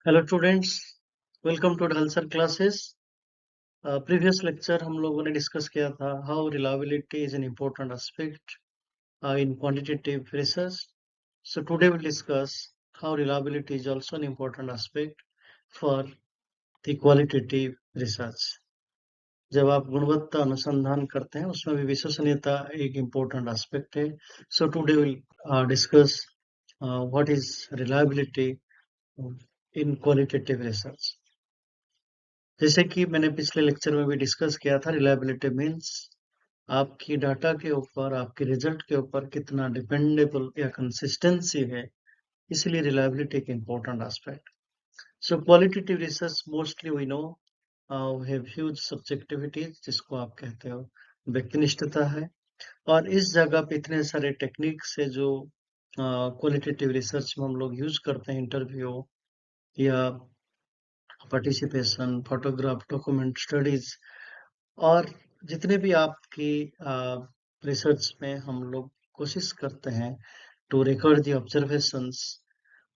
Hello students, welcome to ढलसर classes. Previous lecture हम लोगों ने डिस्कस किया था how reliability is an important aspect in quantitative research. So today will discuss how reliability is also an important aspect for the qualitative research. जब आप गुणवत्ता अनुसंधान करते हैं उसमें भी विश्वसनीयता एक इम्पोर्टेंट एस्पेक्ट है. सो today will discuss what is reliability in qualitative research. जैसे कि मैंने पिछले लेक्चर में भी डिस्कस किया था, रिलायबिलिटी मीन्स आपकी डाटा के ऊपर, आपके रिजल्ट के ऊपर कितना डिपेंडेबल या कंसिस्टेंसी है. इसलिए रिलायबिलिटी एक important aspect. So qualitative research mostly we no have huge subjectivities, जिसको आप कहते हो व्यक्तिनिष्ठता है. और इस जगह पे इतने सारे टेक्निक्स है जो क्वालिटेटिव रिसर्च में हम लोग यूज करते हैं. इंटरव्यू या पार्टिसिपेशन, फोटोग्राफ, डॉक्यूमेंट स्टडीज और जितने भी आपकी रिसर्च में हम लोग कोशिश करते हैं to record the observations.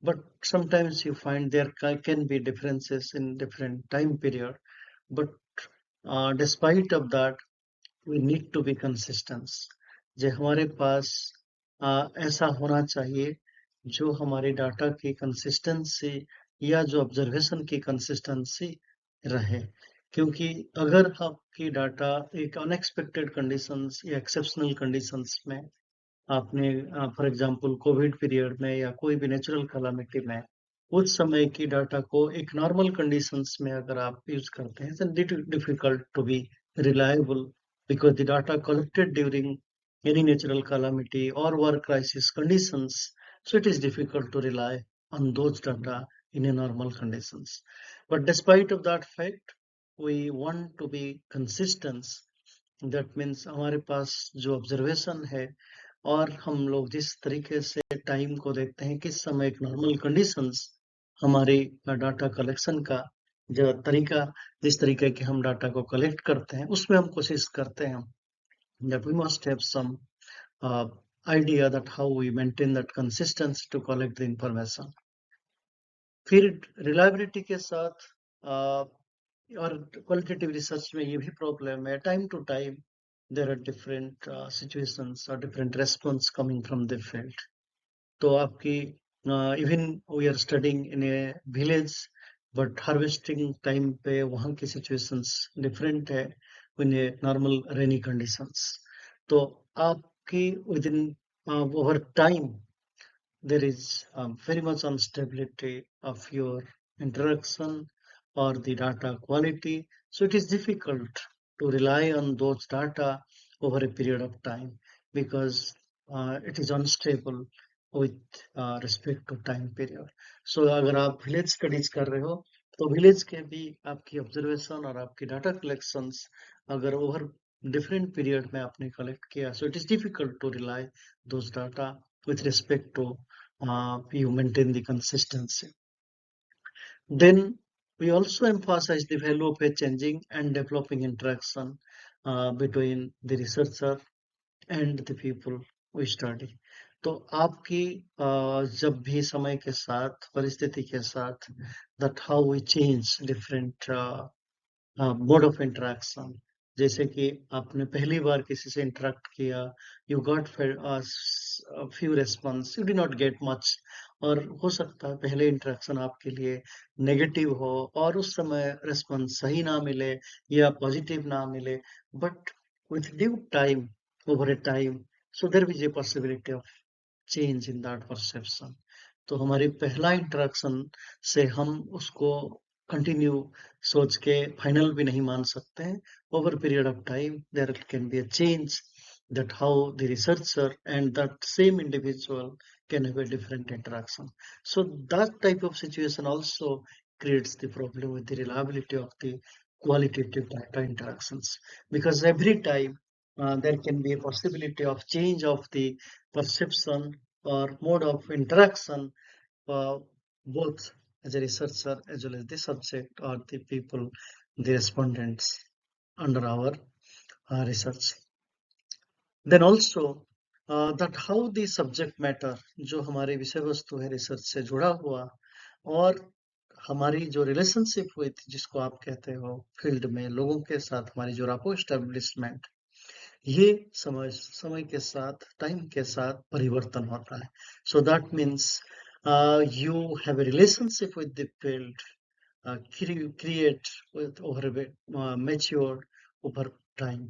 But sometimes you find there can be differences in different time period. But despite of that we need to be consistent. जो हमारे पास ऐसा होना चाहिए जो हमारे डाटा की कंसिस्टेंसी या जो ऑब्जर्वेशन की कंसिस्टेंसी रहे. क्योंकि अगर आपकी डाटा एक अनएक्सपेक्टेड कंडीशंस या एक्सेप्शनल कंडीशंस में आपने फॉर एग्जांपल कोविड पीरियड में या कोई भी नेचुरल कैलामिटी में उस समय की डाटा को एक नॉर्मल कंडीशंस में अगर आप यूज करते हैं, then it is difficult to be reliable because the data collected during any natural calamity or war crisis conditions, so it is difficult to rely on those data in a normal conditions. But despite of that fact, we want to be consistent. That means हमारे पास जो observation है और हम लोग जिस तरीके से time को देखते हैं, किस समय एक नॉर्मल कंडीशंस हमारी डाटा कलेक्शन का जो तरीका, जिस तरीके के हम डाटा को कलेक्ट करते हैं, उसमें हम कोशिश करते हैं that we must have some idea that how we maintain that consistency to collect the information. फिर रिलायबिलिटी के साथ और क्वालिटेटिव रिसर्च में ये भी प्रॉब्लम है, time to time there are different situations or different response coming from the field. तो आपकी even we are studying in a village, but harvesting time पे वहाँ की situations different है in a normal rainy conditions. तो आपकी within over time there is very much instability of your interaction or the data quality. So it is difficult to rely on those data over a period of time because it is unstable with respect to time period. So अगर आप village studies कर रहे हो तो village के भी आपकी observation और आपकी data collections अगर over different period में आपने collect किया, so it is difficult to rely those data with respect to you maintain the consistency. Then we also emphasize the value of a changing and developing interaction between the researcher and the people we study. तो आपकी जब भी समय के साथ, परिस्थिति के साथ, that how we change different mode of interaction. जैसे कि आपने पहली बार किसी से इंटरेक्ट किया, you got few response, you did not get much. और हो सकता है पहले इंटरेक्शन आपके लिए नेगेटिव हो और उस समय रेस्पॉन्स सही ना मिले या पॉजिटिव ना मिले. But with due time, over a time, so there is a possibility of change in that perception. तो हमारी पहला इंटरेक्शन से हम उसको कंटिन्यू सोच के फाइनल भी नहीं मान सकते हैं. Over period of time there can be a change that how the researcher and that same individual can have a different interaction. So that type of situation also creates the problem with the reliability of the qualitative data interactions, because every time there can be a possibility of change of the perception or mode of interaction, both as a researcher as well as the subject or the people, the respondents under our research. Then also that how the subject matter, जो हमारे विषय वस्तु है research से जुड़ा हुआ, और हमारी जो रिलेशनशिप हुई थी, जिसको आप कहते हो फील्ड में लोगों के साथ हमारी जो rapport एस्टेब्लिशमेंट, ये समय समय के साथ, टाइम के साथ परिवर्तन होता है। So that means you have a relationship with the field, create with over a bit, matured over time.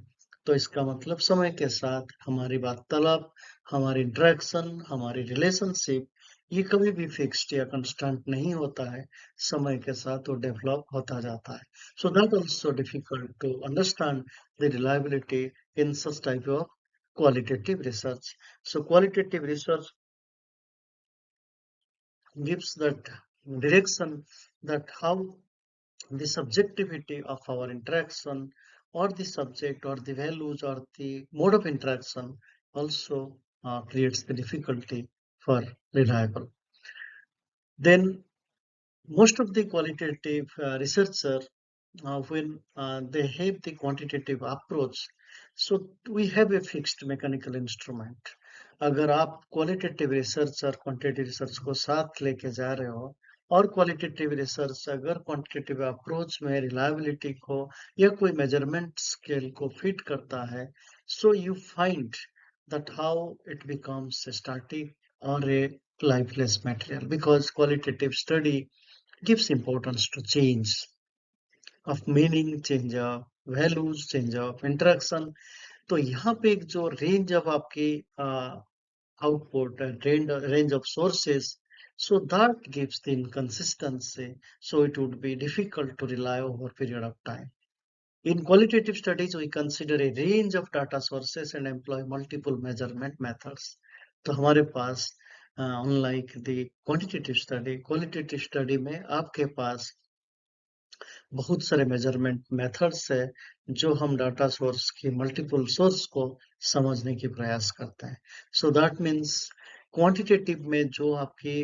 तो इसका मतलब समय के साथ हमारी वार्तालाप, हमारी इंटरेक्शन, हमारी रिलेशनशिप, ये कभी भी फिक्स्ड या कांस्टेंट नहीं होता है। समय के साथ वो डेवलप होता जाता है। So that also difficult to understand the reliability in such type of qualitative research. So qualitative research gives that direction, that how the subjectivity of our interaction or the subject or the values or the mode of interaction also creates the difficulty for reliable. Then most of the qualitative researcher, when they have the quantitative approach, so we have a fixed mechanical instrument. अगर आप qualitative research और quantitative research को साथ लेके जा रहे हो, और क्वालिटेटिव रिसर्च अगर क्वांटिटेटिव अप्रोच में रिलायबिलिटी को या कोई मेजरमेंट स्केल को फिट करता है, so you find that how it becomes static or a lifeless material, because qualitative study gives importance to change of meaning, change of values, change of interaction. तो यहाँ पे एक जो रेंज ऑफ आपकी output and range of sources, so that gives the inconsistency, so it would be difficult to rely over a period of time. In qualitative studies, we consider a range of data sources and employ multiple measurement methods. तो हमारे पास unlike the quantitative study, qualitative study में आपके पास बहुत सारे measurement methods है, जो हम data source की मल्टीपल सोर्स को समझने की प्रयास करते हैं। सो दैट मीन्स क्वांटिटेटिव में जो आपकी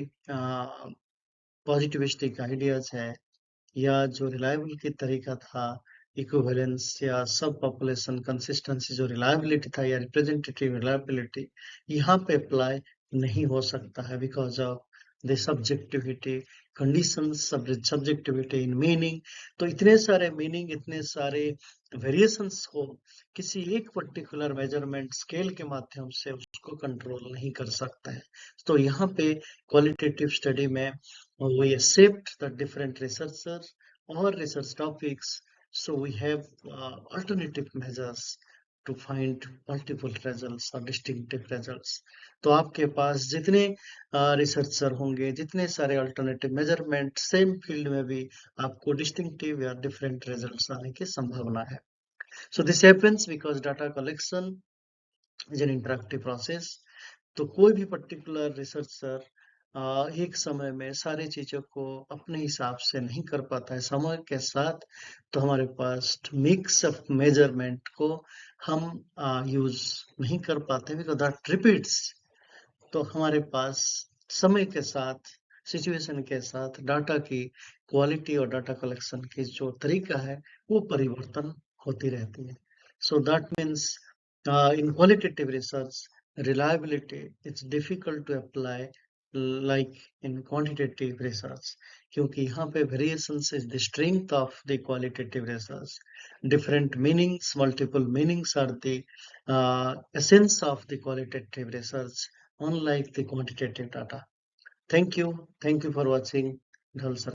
पॉजिटिविस्टिक आइडियाज है, या जो रिलायबल की तरीका था, इक्विवेलेंस या सब पॉपुलेशन कंसिस्टेंसी जो रिलायबिलिटी था, या रिप्रेजेंटेटिव रिलायबिलिटी, यहाँ पे अप्लाई नहीं हो सकता है, because of the subjectivity conditions, subjectivity in meaning. तो इतने सारे मीनिंग, इतने सारे वेरिएशंस को किसी एक पर्टिकुलर मेजरमेंट स्केल के माध्यम से उसको कंट्रोल नहीं कर सकता है। तो यहाँ पे क्वालिटेटिव स्टडी में we accept the different researchers or research topics, so we have alternative measures to find multiple results or distinctive results. तो आपके पास जितने रिसर्चर होंगे, जितने सारे अल्टरनेटिव मेजरमेंट सेम फील्ड में भी आपको डिस्टिंक्टिव या डिफरेंट रिजल्ट्स आने की संभावना है। So this happens because data collection is an interactive process. तो कोई भी पर्टिकुलर रिसर्चर एक समय में सारी चीजों को अपने हिसाब से नहीं कर पाता है। समय के साथ तो हमारे पास मिक्स ऑफ मेजरमेंट को हम यूज नहीं कर पाते, बिकॉज दैट रिपीट्स। तो हमारे पास समय के साथ, सिचुएशन के साथ डाटा की क्वालिटी और डाटा कलेक्शन की जो तरीका है, वो परिवर्तन होती रहती है। So that means in qualitative research, reliability it's difficult to apply like in quantitative research, क्योंकि यहाँ पे variations is the strength of the qualitative research. Different meanings, multiple meanings are the essence of the qualitative research, unlike the quantitative data. Thank you for watching Dhal Sir.